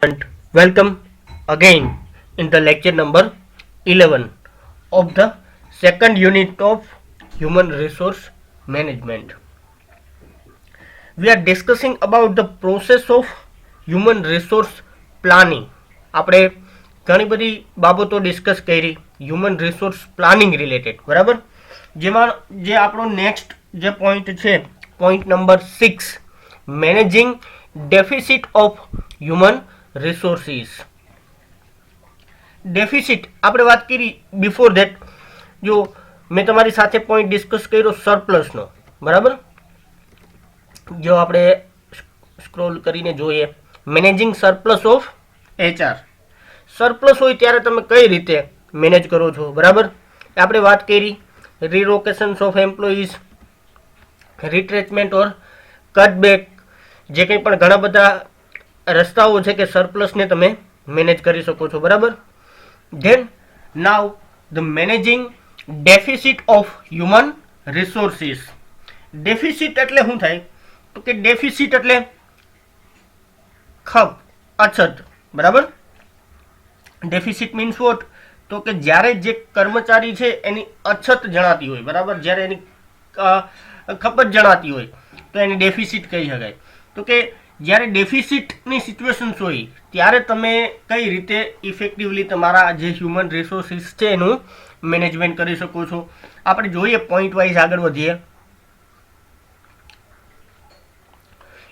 And welcome again in the lecture number 11 of the second unit of human resource management. We are discussing about the process of human resource planning. આપણે ઘણી બધી બાબતો discuss કરી human resource planning related, બરાબર? જેમાં જે આપણો next જે પોઈન્ટ છે, point number 6, managing deficit of human resources. Deficit આપણે વાત કરી બિફોર ધેટ. જો મેં તમારી સાથે પોઈન્ટ ડિસ્કસ કર્યો સરપ્લસનો, બરાબર? જો આપણે સ્ક્રોલ કરીને જોઈએ, managing surplus of HR. Surplus હોય ત્યારે તમે કઈ રીતે મેનેજ કરો છો, બરાબર? આપણે વાત કરી રીલોકેશન્સ ઓફ એમ્પ્લોઈઝ, રિટ્રેચમેન્ટ ઓર કટબેક, જે કંઈ પણ ઘણા બધા રસ્તાઓ છે કે સરપ્લસને તમે મેનેજ કરી શકો છો, બરાબર? Then now the managing deficit of human resources. Deficit એટલે શું થાય? તો કે ડેફિસિટ એટલે ખપ, અછત, બરાબર? Deficit means what? તો કે જ્યારે જે કર્મચારી છે એની અછત જણાતી હોય, બરાબર? જ્યારે એની ખપત જણાતી હોય તો એની ડેફિસિટ કહી શકાય. તો કે જ્યારે ડેફિસિટની સિચ્યુએશન્સ હોય ત્યારે તમે કઈ રીતે ઇફેક્ટિવલી તમારા જે હ્યુમન રિસોર્સિસ છે એનું મેનેજમેન્ટ કરી શકો છો. આપણે જોઈએ પોઈન્ટ વાઇઝ આગળ વધીએ.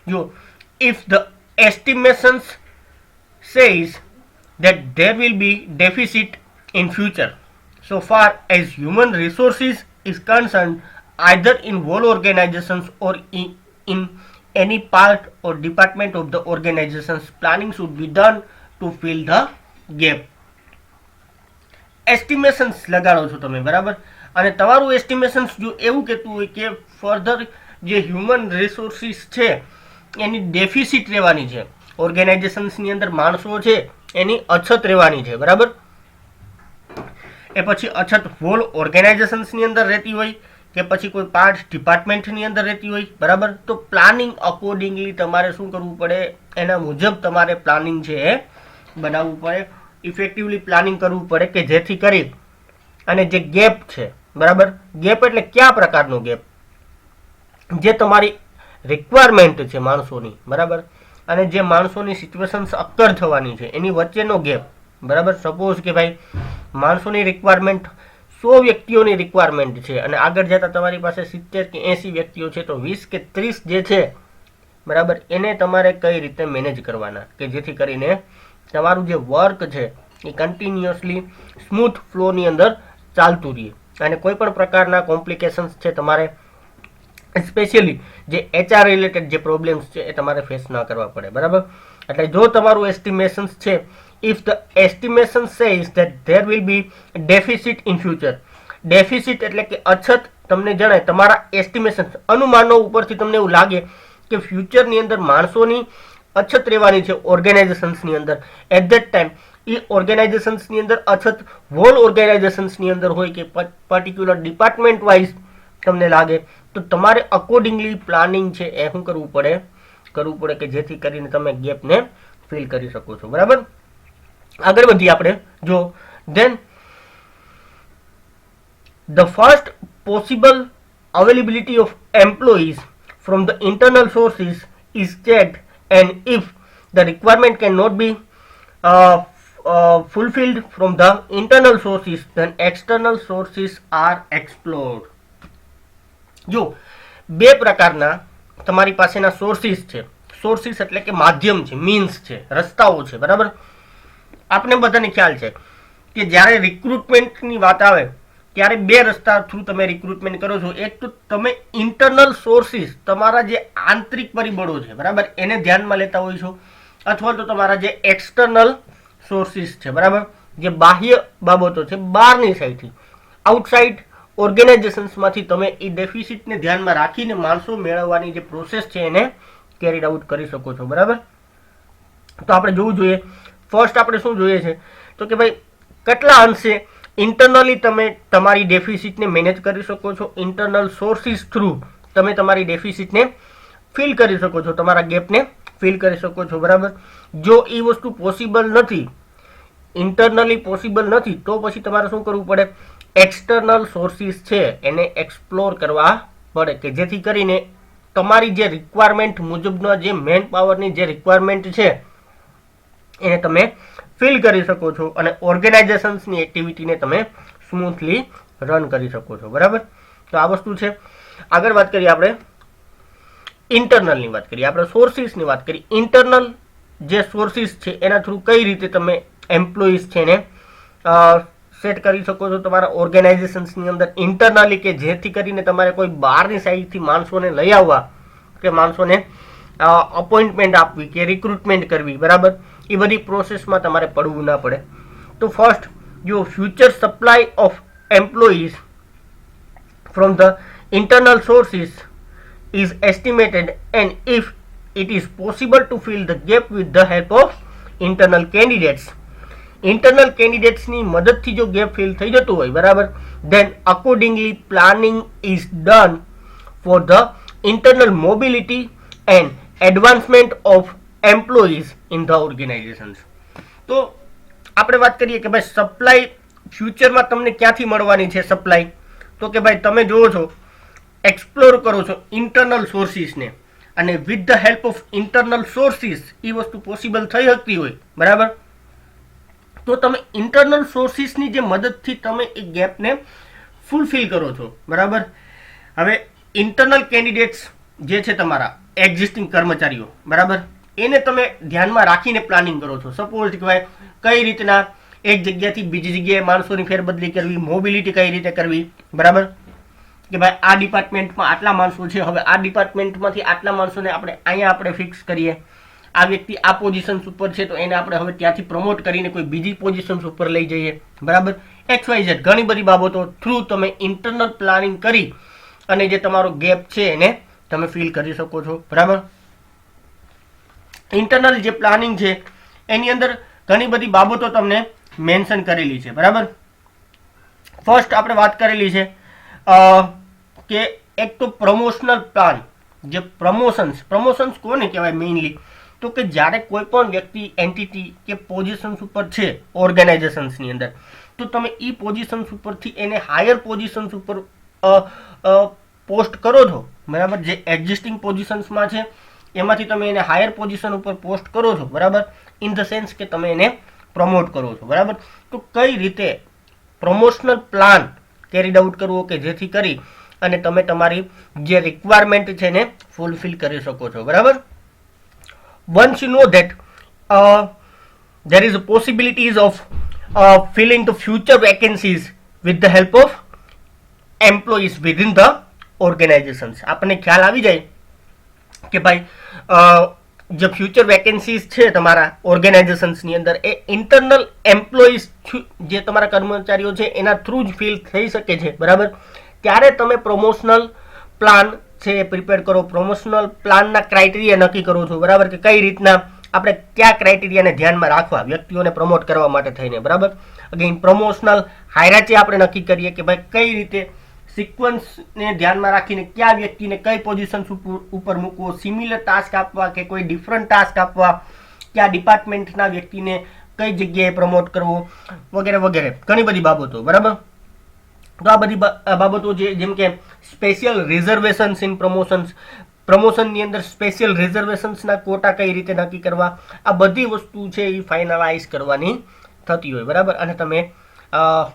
જો if the estimations says that there will be deficit in future so far as human resources is concerned, either in whole organizations or in any part or department of the organizations, planning should be done to fill the gap. એસ્ટિમેશન્સ લગાડો છો તમે, બરાબર? અને તમારું એસ્ટિમેશન્સ જો એવું કહેતું હોય કે ફર્ધર જે હ્યુમન રિસોર્સિસ છે એની ડેફિસિટ રહેવાની છે, ઓર્ગેનાઇઝેશન્સની અંદર માણસો છે એની અછત રહેવાની છે, બરાબર? એ પછી અછત હોલ ઓર્ગેનાઇઝેશન્સની અંદર રહેતી હોય કે પછી કોઈ પાર્ટ ડિપાર્ટમેન્ટની અંદર રહેતી હોય, બરાબર? તો પ્લાનિંગ અકોર્ડિંગલી તમારે શું કરવું પડે? એના મુજબ તમારે પ્લાનિંગ છે એ બનાવવું પડે, ઇફેક્ટિવલી પ્લાનિંગ કરવું પડે કે જેથી કરી અને જે ગેપ છે, બરાબર? ગેપ એટલે કયા પ્રકારનો ગેપ? જે તમારી રિક્વાયરમેન્ટ છે માણસોની, બરાબર? અને જે માણસોની સિચ્યુએશન્સ અક્કર થવાની છે એની વચ્ચેનો ગેપ, બરાબર? સપોઝ કે ભાઈ માણસોની રિક્વાયરમેન્ટ 100 વ્યક્તિઓની રિક્વાયરમેન્ટ છે અને આગળ જતાં તમારી પાસે 70 કે 80 વ્યક્તિઓ છે, તો 20 કે 30 જે છે, બરાબર, એને તમારે કઈ રીતે મેનેજ કરવાના કે જેથી કરીને તમારું જે વર્ક છે એ કન્ટિન્યુઅસલી સ્મૂથ ફ્લોની અંદર ચાલતું રહે અને કોઈ પણ પ્રકારના કોમ્પ્લિકેશન્સ છે તમારે સ્પેશિયલી જે HR રિલેટેડ જે પ્રોબ્લેમ્સ છે એ તમારે ફેસ ના કરવા પડે, બરાબર? એટલે જો તમારું એસ્ટિમેશન્સ છે, if the estimation says that there will be deficit in future. Deficit એટલે કે અછત તમને જણાય, તમારા એસ્ટિમેશન્સ અનુમાનો ઉપરથી તમને એવું લાગે કે ફ્યુચરની અંદર માણસોની અછત રહેવાની છે ઓર્ગેનાઇઝેશન્સની અંદર. એટ ધેટ ટાઈમ એ ઓર્ગેનાઇઝેશન્સની અંદર અછત હોલ ઓર્ગેનાઇઝેશન્સની અંદર હોય કે પર્ટિક્યુલર ડિપાર્ટમેન્ટ વાઇઝ તમને લાગે, તો તમારે અકોર્ડિંગલી પ્લાનિંગ છે એ શું કરવું પડે કે જેથી કરીને તમે ગેપને ફિલ કરી શકો છો, બરાબર? આગળ વધીએ આપણે. જો then the first possible availability of employees from the internal sources is checked and if the requirement can not be fulfilled from the internal sources, then external sources are explored. જો બે પ્રકારના તમારી પાસેના સોર્સિસ છે. Sources એટલે કે માધ્યમ છે, મીન્સ છે, રસ્તાઓ છે, બરાબર? આપણે બધાને ખ્યાલ છે કે જ્યારે રિક્રુટમેન્ટની વાત આવે ત્યારે બે રસ્તા થ્રુ તમે રિક્રુટમેન્ટ કરો છો. એક તો તમે ઇન્ટરનલ સોર્સિસ, તમારા જે આંતરિક પરિબળો છે, બરાબર, એને ધ્યાનમાં લેતા હોય છો, અથવા તો તમારા જે એક્સટર્નલ સોર્સિસ છે, બરાબર, જે બાહ્ય બાબતો છે, બહારની સાઈડથી, આઉટસાઇડ ઓર્ગેનાઇઝેશન્સમાંથી તમે એ ડેફિસિટને ધ્યાનમાં રાખીને માણસો મેળવવાની જે પ્રોસેસ છે એને કેરીડ આઉટ કરી શકો છો, બરાબર? તો આપણે જોવું જોઈએ. ફર્સ્ટ આપણે શું જોઈએ છે તો કે ભાઈ કેટલા અંશે ઇન્ટરનલી તમે તમારી ડેફિસિટને મેનેજ કરી શકો છો, ઇન્ટરનલ સોર્સિસ થ્રુ તમે તમારી ડેફિસિટને ફિલ કરી શકો છો, તમારા ગેપને ફિલ કરી શકો છો, બરાબર. જો એ વસ્તુ પોસિબલ નથી, ઇન્ટરનલી પોસિબલ નથી, તો પછી તમારે શું કરવું પડે, એક્સટર્નલ સોર્સિસ છે એને એક્સપ્લોર કરવા પડે, કે જેથી કરીને તમારી જે રિક્વાયરમેન્ટ મુજબનો જે મેન પાવરની જે રિક્વાયરમેન્ટ છે એને તમે ફિલ કરી શકો છો અને ઓર્ગેનાઇઝેશન્સની એક્ટિવિટીને તમે સ્મૂથલી રન કરી શકો છો, બરાબર. તો આ વસ્તુ છે. આગળ વાત કરીએ આપણે ઇન્ટરનલની વાત કરીએ, આપણે સોર્સિસની વાત કરીએ. ઇન્ટરનલ જે સોર્સિસ છે એના થ્રુ કઈ રીતે તમે એમ્પ્લોઈઝ છે એને સેટ કરી શકો છો તમારા ઓર્ગેનાઇઝેશન્સની અંદર ઇન્ટરનલી, કે જેથી કરીને તમારે કોઈ બહારની સાઈડથી માણસોને લઈ આવવા કે માણસોને અપોઇન્ટમેન્ટ આપવી કે રિક્રુટમેન્ટ કરવી, બરાબર, એ બધી પ્રોસેસમાં તમારે પડવું ના પડે. તો first, your future supply of employees from the internal sources is estimated, and if it is possible to fill the gap with the help of internal candidates, internal કેન્ડિડેટ્સની મદદથી જો ગેપ ફિલ થઈ જતું હોય, બરાબર, then accordingly planning is done for the internal mobility and advancement of employees in the organizations. તો આપણે વાત કરીએ કે ભાઈ સપ્લાય ફ્યુચરમાં તમને ક્યાંથી મળવાની છે સપ્લાય, તો કે ભાઈ તમે જુઓ છો, એક્સપ્લોર કરો છો ઇન્ટરનલ સોર્સિસને, અને with the help of internal sources એ વસ્તુ પોસિબલ થઈ શકતી હોય, બરાબર, તો તમે ઇન્ટરનલ સોર્સિસની જે મદદથી તમે એ ગેપને ફૂલફિલ કરો છો, બરાબર. હવે ઇન્ટરનલ કેન્ડિડેટ્સ જે છે તમારા એક્ઝિસ્ટિંગ કર્મચારીઓ, બરાબર, એને તમે ધ્યાનમાં રાખીને પ્લાનિંગ કરો છો. સપોઝ કે ભાઈ કઈ રીતના એક જગ્યાથી બીજી જગ્યાએ માણસોની ફેરબદલી કરવી, મોબિલિટી કઈ રીતે કરવી, બરાબર, કે ભાઈ આ ડિપાર્ટમેન્ટમાં આટલા માણસો છે, હવે આ ડિપાર્ટમેન્ટમાંથી આટલા માણસોને આપણે અહીંયા આપણે ફિક્સ કરીએ, આ વ્યક્તિ આ પોઝિશન્સ ઉપર છે તો એને આપણે હવે ત્યાંથી પ્રમોટ કરીને કોઈ બીજી પોઝિશન્સ ઉપર લઈ જઈએ, બરાબર. XYZ ઘણી બધી બાબતો થ્રુ તમે ઇન્ટરનલ પ્લાનિંગ કરી અને જે તમારો ગેપ છે એને તમે ફિલ કરી શકો છો, બરાબર. ઇન્ટરનલ જે પ્લાનિંગ છે એની અંદર ઘણી બધી બાબતો તમને મેન્શન કરેલી છે, બરાબર. ફર્સ્ટ આપણે વાત કરેલી છે કે એક તો પ્રમોશનલ પ્લાન, જે પ્રમોશન્સ કોને કહેવાય મેઇનલી, તો કે જ્યારે કોઈ પણ વ્યક્તિ એન્ટિટી કે પોઝિશન્સ ઉપર છે ઓર્ગેનાઇઝેશન્સની અંદર, તો તમે એ પોઝિશન્સ ઉપરથી એને હાયર પોઝિશન્સ ઉપર પોસ્ટ કરો છો, બરાબર. જે એક્ઝિસ્ટિંગ પોઝિશન્સમાં છે એમાંથી તમે એને હાયર પોઝિશન ઉપર પોસ્ટ કરો છો, બરાબર, ઇન ધ સેન્સ કે તમે એને પ્રમોટ કરો છો, બરાબર. તો કઈ રીતે પ્રમોશનલ પ્લાન કેરીડ આઉટ કરવો કે જેથી કરી અને તમે તમારી જે રિક્વાયરમેન્ટ છે એને ફૂલફિલ કરી શકો છો, બરાબર. Once you know that there is a possibilities of filling the future vacancies with the help of employees within the organizations, આપણને ખ્યાલ આવી જાય કે ભાઈ જે ફ્યુચર વેકેન્સીઝ છે તમારા ઓર્ગેનાઇઝેશન્સની અંદર એ ઇન્ટરનલ એમ્પ્લોઈઝ જે તમારા કર્મચારીઓ છે એના થ્રુ જ ફિલ થઈ શકે છે, બરાબર. ત્યારે તમે પ્રમોશનલ પ્લાન છે એ પ્રિપેર કરો, પ્રમોશનલ પ્લાનના ક્રાઇટેરિયા નક્કી કરો છો, બરાબર, કે કઈ રીતના આપણે કયા ક્રાઇટેરિયાને ધ્યાનમાં રાખવા વ્યક્તિઓને પ્રમોટ કરવા માટે થઈને, બરાબર. અગેન પ્રમોશનલ હાયરાર્કી આપણે નક્કી કરીએ કે ભાઈ કઈ રીતે સિક્વન્સને ધ્યાનમાં રાખીને કયા વ્યક્તિને કઈ પોઝિશન ઉપર મૂકવો, સિમિલર ટાસ્ક આપવા કે કોઈ ડિફરન્ટ ટાસ્ક આપવા, કયા ડિપાર્ટમેન્ટના વ્યક્તિને કઈ જગ્યાએ પ્રમોટ કરવો, વગેરે વગેરે ઘણી બધી બાબતો, બરાબર. તો આ બધી બાબતો જેમ કે સ્પેશિયલ રિઝર્વેશન્સ ઇન પ્રમોશનની અંદર સ્પેશિયલ રિઝર્વેશન્સના કોટા કઈ રીતે નક્કી કરવા, આ બધી વસ્તુ છે એ ફાઇનલાઇઝ કરવાની થતી હોય, બરાબર. અને તમે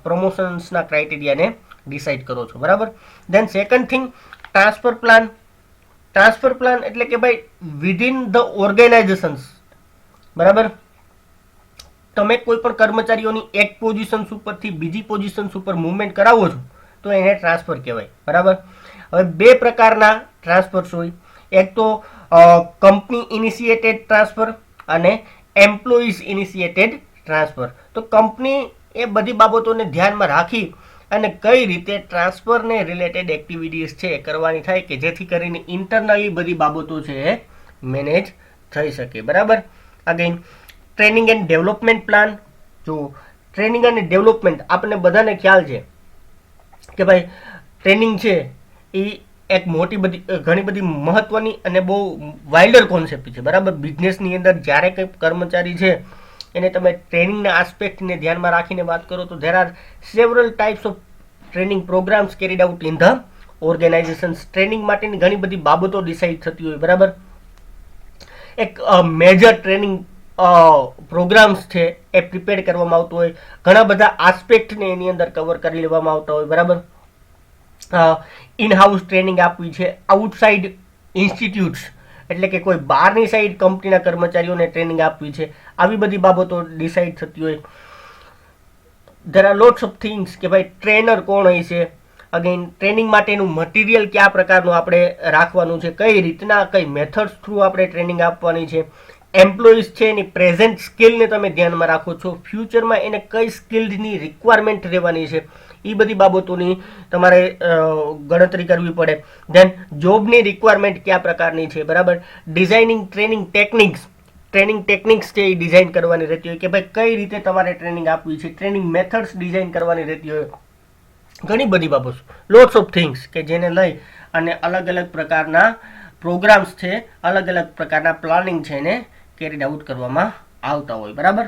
પ્રમોશન્સના ક્રાઇટેરિયાને ડિસાઇડ કરો છો, બરાબર. Then second thing, transfer plan. Transfer plan એટલે કે ભાઈ વિધિન ધ ઓર્ગેનાઇઝેશન્સ, બરાબર, તમે કોઈ પણ કર્મચારીઓની એક પોઝિશન્સ ઉપરથી બીજી પોઝિશન્સ ઉપર મૂવમેન્ટ કરાવો છો તો એને ટ્રાન્સફર કહેવાય, બરાબર. હવે બે પ્રકારના ટ્રાન્સફર્સ હોય, એક તો કંપની ઇનિશિએટેડ ટ્રાન્સફર અને એમ્પ્લોઈઝ ઇનિશિએટેડ ટ્રાન્સફર. તો કંપની એ બધી બાબતોને ધ્યાનમાં રાખી અને કઈ રીતે ટ્રાન્સફરને રિલેટેડ એક્ટિવિટીઝ છે કરવાની થાય કે જેથી કરીને ઇન્ટરનલી બધી બાબતો છે એ મેનેજ થઈ શકે, બરાબર. Again training and development plan. જો ટ્રેનિંગ અને ડેવલપમેન્ટ આપણને બધાને ખ્યાલ છે કે ભાઈ ટ્રેનિંગ છે એ એક ઘણી બધી મહત્વની અને બહુ વાઇલ્ડર કોન્સેપ્ટ છે, બરાબર. બિઝનેસની અંદર જ્યારે કંઈ કર્મચારી છે એને તમે ટ્રેનિંગના આસ્પેક્ટને ધ્યાનમાં રાખીને વાત કરો તો there are several types of training programmes carried out in the organisations. Training માટેની ઘણી બધી બાબતો ડિસાઇડ થતી હોય, બરાબર. એક મેજર ટ્રેનિંગ પ્રોગ્રામ્સ છે એ પ્રિપેર કરવામાં આવતું હોય, ઘણા બધા આસ્પેક્ટને એની અંદર કવર કરી લેવામાં આવતા હોય, બરાબર. ઇન હાઉસ ટ્રેનિંગ આપવી છે, આઉટસાઇડ ઇન્સ્ટિટ્યૂટ્સ એટલે કે કોઈ બહારની સાઈડ કંપનીના કર્મચારીઓને ટ્રેનિંગ આપવી છે, આવી બધી બાબતો ડિસાઇડ થતી હોય. There are lots of things કે ભાઈ ટ્રેનર કોણ હોય છે, અગેન ટ્રેનિંગ માટેનું મટીરિયલ કયા પ્રકારનું આપણે રાખવાનું છે, કઈ રીતના કઈ મેથડ્સ થ્રુ આપણે ટ્રેનિંગ આપવાની છે, એમ્પ્લોઈઝ છે એની પ્રેઝન્ટ સ્કિલને તમે ધ્યાનમાં રાખો છો, ફ્યુચરમાં એને કઈ સ્કિલ્ડની રિક્વાયરમેન્ટ રહેવાની છે, એ બધી બાબતોની તમારે ગણતરી કરવી પડે. દેન જોબની રિક્વાયરમેન્ટ કયા પ્રકારની છે, બરાબર. ડિઝાઇનિંગ ટ્રેનિંગ ટેકનિક્સ છે એ ડિઝાઇન કરવાની રહેતી હોય કે ભાઈ કઈ રીતે તમારે ટ્રેનિંગ આપવી છે, ટ્રેનિંગ મેથડ્સ ડિઝાઇન કરવાની રહેતી હોય, ઘણી બધી બાબતો, લોટ્સ ઓફ થિંગ્સ કે જેને લઈ અને અલગ અલગ પ્રકારના પ્રોગ્રામ્સ છે, અલગ અલગ પ્રકારના પ્લાનિંગ છે એને કેરીડ આઉટ કરવામાં આવતા હોય, બરાબર.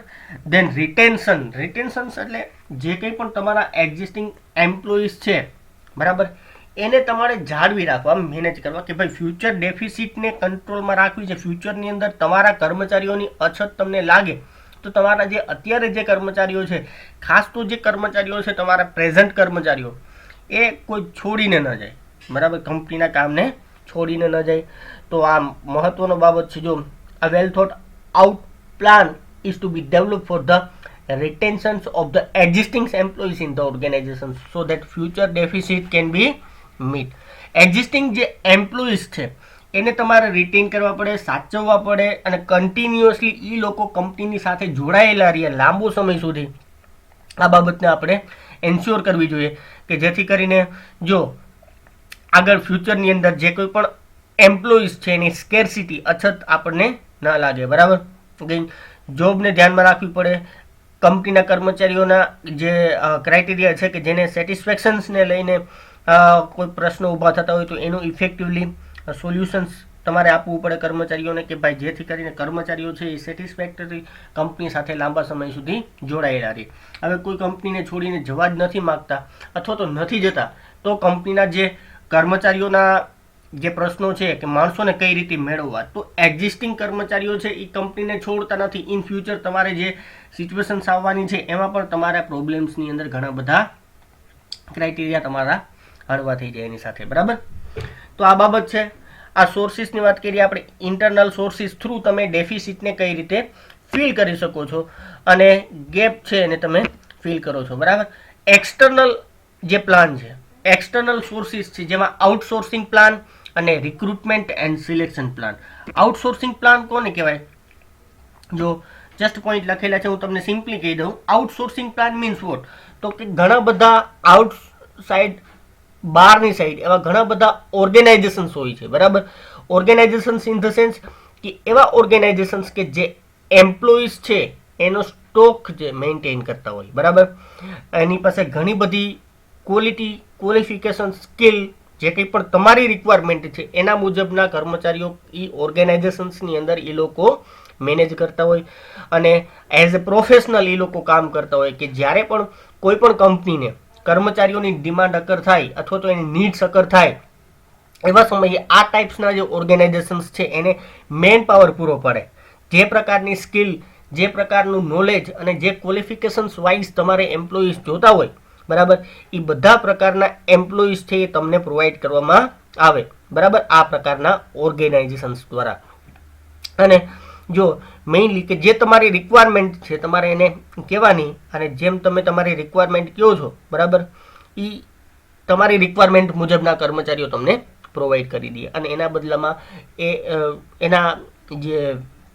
દેન રિટેન્શન્સ એટલે જે કંઈ પણ તમારા એક્ઝિસ્ટિંગ એમ્પ્લોઈઝ છે, બરાબર, એને તમારે જાળવી રાખવા, મેનેજ કરવા કે ભાઈ ફ્યુચર ડેફિસિટને કંટ્રોલમાં રાખવી છે. ફ્યુચરની અંદર તમારા કર્મચારીઓની અછત તમને લાગે તો તમારા જે અત્યારે જે કર્મચારીઓ છે, ખાસ તો જે કર્મચારીઓ છે તમારા પ્રેઝન્ટ કર્મચારીઓ, એ કોઈ છોડીને ન જાય, બરાબર, કંપનીના કામને છોડીને ન જાય. તો આ મહત્વનો બાબત છે. જો a well thought out plan is to be developed for the retention of the existing employees in the organization so that future deficit can be met. Existing જે એમ્પ્લોઈઝ છે એને તમારે રિટેન કરવા પડે, સાચવવા પડે અને કન્ટિન્યુઅસલી એ લોકો કંપનીની સાથે જોડાયેલા રહે લાંબો સમય સુધી. આ બાબતને આપણે એન્શ્યોર કરવી જોઈએ કે જેથી કરીને જો આગળ ફ્યુચરની અંદર જે કોઈ પણ એમ્પ્લોઈઝ છે એની સ્કેરસિટી અછત આપણને ન લાગે, બરાબર. જોબને ધ્યાનમાં રાખવી પડે, કંપનીના કર્મચારીઓના જે ક્રાઇટેરિયા છે કે જેને સેટિસ્ફેક્શન્સને લઈને કોઈ પ્રશ્નો ઊભા થતા હોય તો એનું ઇફેક્ટિવલી સોલ્યુશન્સ તમારે આપવું પડે કર્મચારીઓને કે ભાઈ જેથી કરીને કર્મચારીઓ છે એ સેટિસ્ફેક્ટરી કંપની સાથે લાંબા સમય સુધી જોડાયેલા રહે. હવે કોઈ કંપનીને છોડીને જવા જ નથી માગતા અથવા તો નથી જતા તો કંપનીના જે કર્મચારીઓના જે પ્રશ્નો છે કે માણસોને કઈ રીતે મેળવવા, તો એક્ઝિસ્ટિંગ કર્મચારીઓ છે એ કંપનીને છોડતા નથી. ઇન ફ્યુચર તમારે જે સિચ્યુએશન્સ આવવાની છે એમાં પણ તમારા પ્રોબ્લેમ્સની અંદર ઘણા બધા ક્રાઇટેરિયા તમારા હળવા થઈ જાય એની સાથે, બરાબર. તો આ બાબત છે. આ સોર્સિસની વાત કરીએ આપણે, ઇન્ટરનલ સોર્સિસ થ્રુ તમે ડેફિસિટને કઈ રીતે ફિલ કરી શકો છો અને ગેપ છે એને તમે ફિલ કરો છો, બરાબર. એક્સટર્નલ જે પ્લાન છે, એક્સટર્નલ સોર્સિસ છે જેમાં આઉટસોર્સિંગ પ્લાન અને recruitment and selection plan. Outsourcing plan કોને કહેવાય? જો જસ્ટ પોઈન્ટ લખેલા છે, હું તમને સિમ્પલી કહી દઉં. Outsourcing plan means what? તો કે ઘણા બધા આઉટસાઇડ બહારની સાઈડ એવા ઘણા બધા ઓર્ગેનાઇઝેશન્સ હોય છે, બરાબર. ઓર્ગેનાઇઝેશન્સ ઇન ધ સેન્સ કે એવા ઓર્ગેનાઇઝેશન્સ કે જે એમ્પ્લોઈઝ છે એનો સ્ટોક જે મેન્ટેન કરતા હોય, બરાબર. એની પાસે ઘણી બધી ક્વોલિફિકેશન સ્કિલ જે કંઈ પણ તમારી રિક્વાયરમેન્ટ છે એના મુજબના કર્મચારીઓ એ ઓર્ગેનાઇઝેશન્સની અંદર એ લોકો મેનેજ કરતા હોય અને એઝ એ પ્રોફેશનલ એ લોકો કામ કરતા હોય કે જ્યારે પણ કોઈ પણ કંપનીને કર્મચારીઓની ડિમાન્ડ અકર થાય અથવા તો એની નીડ્સ અકર થાય એવા સમયે આ ટાઈપ્સના જે ઓર્ગેનાઇઝેશન્સ છે એને મેન પાવર પૂરો પડે. જે પ્રકારની સ્કિલ, જે પ્રકારનું નોલેજ અને જે ક્વોલિફિકેશન્સ વાઇઝ તમારે એમ્પ્લોઈઝ જોતા હોય, બરાબર, એ બધા પ્રકારના એમ્પ્લોઈઝ છે એ તમને પ્રોવાઈડ કરવામાં આવે, બરાબર, આ પ્રકારના ઓર્ગેનાઇઝેશન્સ દ્વારા. અને જો મેઇનલી કે જે તમારી રિક્વાયરમેન્ટ છે તમારે એને કહેવાની અને જેમ તમે તમારી રિક્વાયરમેન્ટ કહો છો, બરાબર, એ તમારી રિક્વાયરમેન્ટ મુજબના કર્મચારીઓ તમને પ્રોવાઈડ કરી દે અને એના બદલામાં એના જે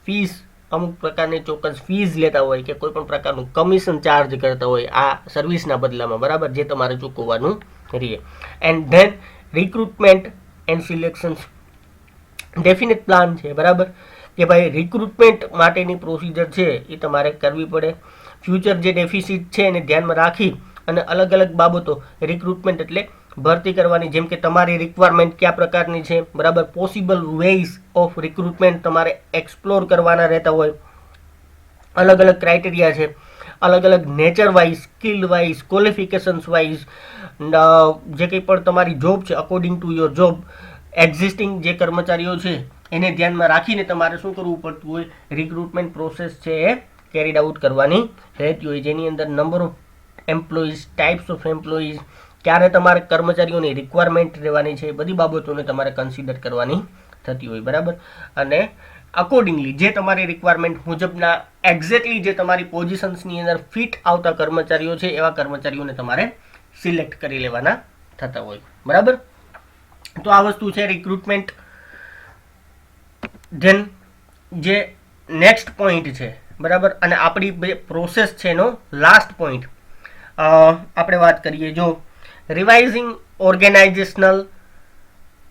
ફીસ અમુક પ્રકારની ચોક્કસ ફીસ લેતા હોય કે કોઈ પણ પ્રકારનું કમિશન ચાર્જ કરતા હોય આ સર્વિસના બદલામાં, બરાબર, જે તમારે ચૂકવવાનું રહે. And then recruitment and selections definite plan છે, બરાબર, કે ભાઈ રિક્રુટમેન્ટ માટેની પ્રોસિજર છે એ તમારે કરવી પડે. ફ્યુચર જે ડેફિસિટ છે એને ધ્યાનમાં રાખી અને અલગ અલગ બાબતો, રિક્રુટમેન્ટ એટલે ભરતી કરવાની, જેમ કે તમારી રિક્વાયરમેન્ટ કયા પ્રકારની છે, બરાબર, પોસિબલ વેઝ ઓફ રિક્રુટમેન્ટ તમારે એક્સપ્લોર કરવાના રહેતા હોય, અલગ અલગ ક્રાઇટેરિયા છે, અલગ અલગ nature wise, skill wise, qualifications wise, જે કંઈ પણ તમારી જોબ છે according to your job, existing જે કર્મચારીઓ છે એને ધ્યાનમાં રાખીને તમારે શું કરવું પડતું હોય, રિક્રુટમેન્ટ પ્રોસેસ છે એ કેરીડ આઉટ કરવાની રહેતી હોય, જેની અંદર number of employees, types of employees, ક્યારે તમારે કર્મચારીઓની રિક્વાયરમેન્ટ રહેવાની છે, બધી બાબતોને તમારે કન્સિડર કરવાની થતી હોય, બરાબર. અને અકોર્ડિંગલી જે તમારી રિક્વાયરમેન્ટ મુજબના એક્ઝેક્ટલી જે તમારી પોઝિશન્સની અંદર ફિટ આવતા કર્મચારીઓ છે એવા કર્મચારીઓને તમારે સિલેક્ટ કરી લેવાના થતા હોય, બરાબર. તો આ વસ્તુ છે રિક્રુટમેન્ટ. ધેન જે નેક્સ્ટ પોઈન્ટ છે, બરાબર, અને આપણી પ્રોસેસ છે એનો લાસ્ટ પોઈન્ટ આપણે વાત કરીએ. જો રિવાઇઝિંગ ઓર્ગેનાઇઝેશનલ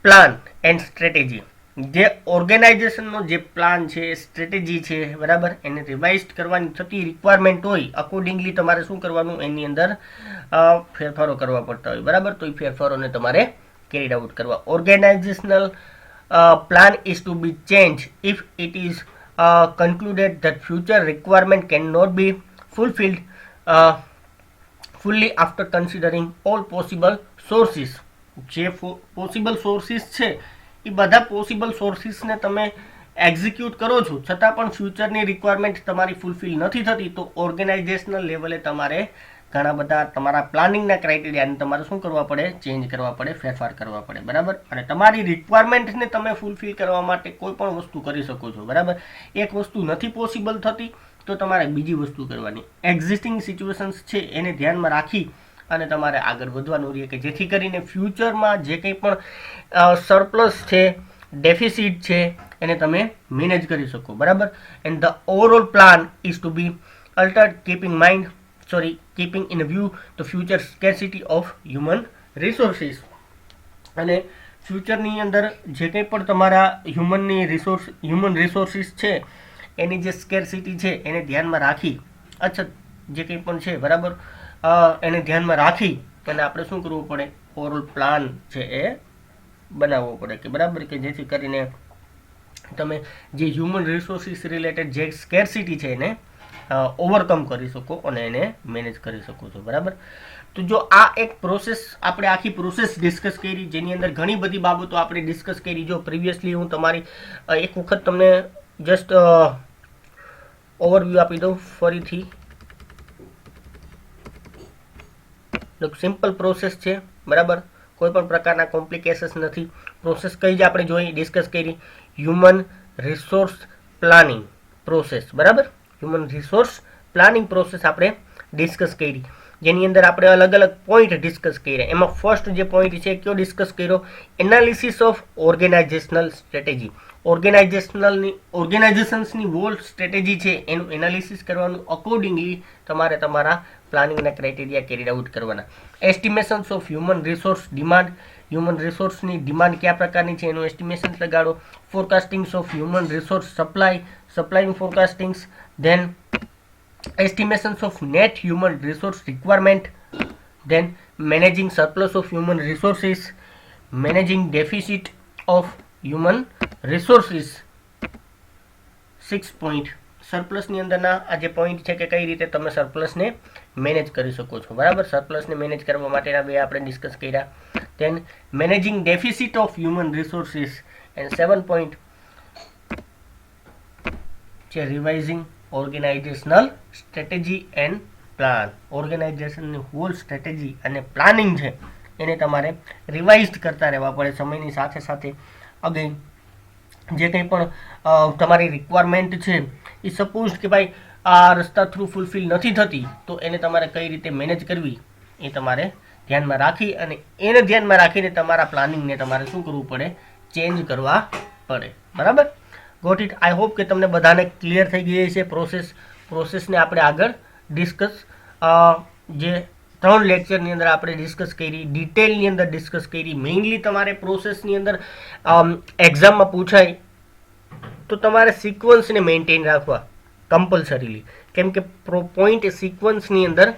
પ્લાન એન્ડ સ્ટ્રેટેજી, જે ઓર્ગેનાઇઝેશનનો જે પ્લાન છે, સ્ટ્રેટેજી છે, બરાબર, એને રિવાઇઝ કરવાની થતી રિક્વાયરમેન્ટ હોય, અકોર્ડિંગલી તમારે શું કરવાનું, એની અંદર ફેરફારો કરવા પડતા હોય, બરાબર. તો એ ફેરફારોને તમારે કેરીડ આઉટ કરવા. Organisational plan is to be changed if it is concluded that future requirement cannot be fulfilled fully after considering all possible sources. જે પોસિબલ સોર્સિસ છે એ બધા પોસિબલ સોર્સિસને તમે એક્ઝિક્યુટ કરો છો છતાં પણ ફ્યુચરની રિક્વાયરમેન્ટ તમારી ફૂલફિલ નથી થતી, તો ઓર્ગેનાઇઝેશનલ લેવલે તમારે ઘણા બધા તમારા પ્લાનિંગના ક્રાઇટેરિયાને તમારે શું કરવા પડે, ચેન્જ કરવા પડે, ફેરફાર કરવા પડે, બરાબર. અને તમારી રિક્વાયરમેન્ટને તમે ફૂલફિલ કરવા માટે કોઈ પણ વસ્તુ કરી શકો છો, બરાબર. એક વસ્તુ નથી પોસિબલ થતી તો તમારે બીજી વસ્તુ કરવાની. એક્ઝિસ્ટિંગ સિચ્યુએશન્સ છે એને ધ્યાનમાં રાખી અને તમારે આગળ વધવાનું રહે, કે જેથી કરીને ફ્યુચરમાં જે કંઈ પણ સરપ્લસ છે, ડેફિસિટ છે, એને તમે મેનેજ કરી શકો, બરાબર. And the overall plan is to be altered keeping in view the future scarcity of human resources. અને ફ્યુચરની અંદર જે કંઈ પણ તમારા હ્યુમન રિસોર્સિસ છે એની જે સ્કેરસિટી છે એને ધ્યાનમાં રાખી, અચ્છા, જે કંઈ પણ છે, બરાબર, એને ધ્યાનમાં રાખી અને આપણે શું કરવું પડે, ઓવરઓલ પ્લાન છે એ બનાવવો પડે, કે બરાબર, કે જેથી કરીને તમે જે હ્યુમન રિસોર્સિસ રિલેટેડ જે સ્કેરસિટી છે એને ઓવરકમ કરી શકો અને એને મેનેજ કરી શકો છો, બરાબર. તો જો આ એક પ્રોસેસ, આપણે આખી પ્રોસેસ ડિસ્કસ કરી, જેની અંદર ઘણી બધી બાબતો આપણે ડિસ્કસ કરી. જો પ્રિવિયસલી હું તમારી એક વખત તમને જસ્ટ ઓવરવ્યૂ આપી દઉં ફરીથી. સિમ્પલ પ્રોસેસ છે, બરાબર, કોઈ પણ પ્રકારના કોમ્પ્લિકેશન્સ નથી. પ્રોસેસ કઈ જ આપણે જોઈ, ડિસ્કસ કરી, હ્યુમન રિસોર્સ પ્લાનિંગ પ્રોસેસ, બરાબર. હ્યુમન રિસોર્સ પ્લાનિંગ પ્રોસેસ આપણે ડિસ્કસ કરી, જેની અંદર આપણે અલગ અલગ પોઈન્ટ ડિસ્કસ કર્યા. એમાં ફર્સ્ટ જે પોઈન્ટ છે કયો ડિસ્કસ કર્યો, એનાલિસિસ ઓફ ઓર્ગેનાઇઝેશનલ સ્ટ્રેટેજી. ઓર્ગેનાઇઝેશન્સની હોલ સ્ટ્રેટેજી છે એનું એનાલિસિસ કરવાનું, અકોર્ડિંગલી તમારે તમારા પ્લાનિંગના ક્રાઇટેરિયા કેરીડ આઉટ કરવાના. Estimations of human resource demand, human રિસોર્સની ડિમાન્ડ કયા પ્રકારની છે એનું એસ્ટિમેશન લગાડો. Forecastings of human resource supply forecastings. Then estimations of net human resource requirement. Then managing surplus of human resources, managing deficit of human resources. 6 point સરપ્લસની અંદરના આ જે point છે કે કઈ રીતે તમે સરપ્લસને મેનેજ કરી શકો છો, બરાબર. સરપ્લસને મેનેજ કરવા માટેના બે આપણે ડિસ્કસ કર્યા. then managing deficit of human resources and 7 point છે revising organisational strategy and plan. ઓર્ગેનાઇઝેશનની હોલ સ્ટ્રેટેજી અને પ્લાનિંગ છે એને તમારે રિવાઇઝ કરતા રહેવા પડે સમયની સાથે સાથે. અગેન જે કંઈ પણ તમારી રિક્વાયરમેન્ટ છે એ સપોઝ કે ભાઈ આ રસ્તા થ્રુ ફૂલફિલ નથી થતી, તો એને તમારે કઈ રીતે મેનેજ કરવી એ તમારે ધ્યાનમાં રાખી, અને એને ધ્યાનમાં રાખીને તમારા પ્લાનિંગને તમારે શું કરવું પડે, ચેન્જ કરવા પડે, બરાબર. Got it. આઈ હોપ કે તમને બધાને ક્લિયર થઈ ગઈ છે પ્રોસેસને આપણે આગળ ડિસ્કસ જે 3 લેક્ચરની અંદર આપણે ડિસ્કસ કરી, ડિટેલની અંદર ડિસ્કસ કરી. મેઇનલી તમારે પ્રોસેસની અંદર એક્ઝામમાં પૂછાય તો તમારે સિક્વન્સને મેન્ટેન રાખવા કમ્પલસરીલી, કેમ કે પોઈન્ટ સિક્વન્સની અંદર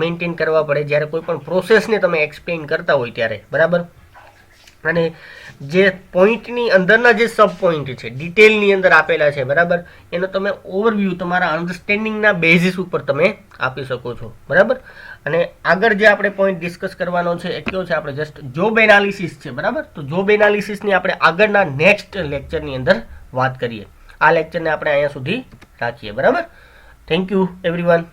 મેન્ટેન કરવા પડે જ્યારે કોઈ પણ પ્રોસેસને તમે એક્સપ્લેન કરતા હોય ત્યારે, બરાબર. અને જે પોઈન્ટની અંદરના જે સબ પોઈન્ટ છે ડિટેલની અંદર આપેલા છે, બરાબર, એનો તમે ઓવરવ્યૂ તમારા અન્ડરસ્ટેન્ડિંગના બેઝિસ ઉપર તમે આપી શકો છો, બરાબર. અને આગળ જે આપણે પોઈન્ટ ડિસ્કસ કરવાનો છે એ કયો છે, આપણે જસ્ટ જોબ એનાલિસિસ છે, બરાબર. તો જોબ એનાલિસિસની આપણે આગળના નેક્સ્ટ લેક્ચરની અંદર વાત કરીએ. આ લેક્ચરને આપણે અહીંયા સુધી રાખીએ, બરાબર. Thank you everyone.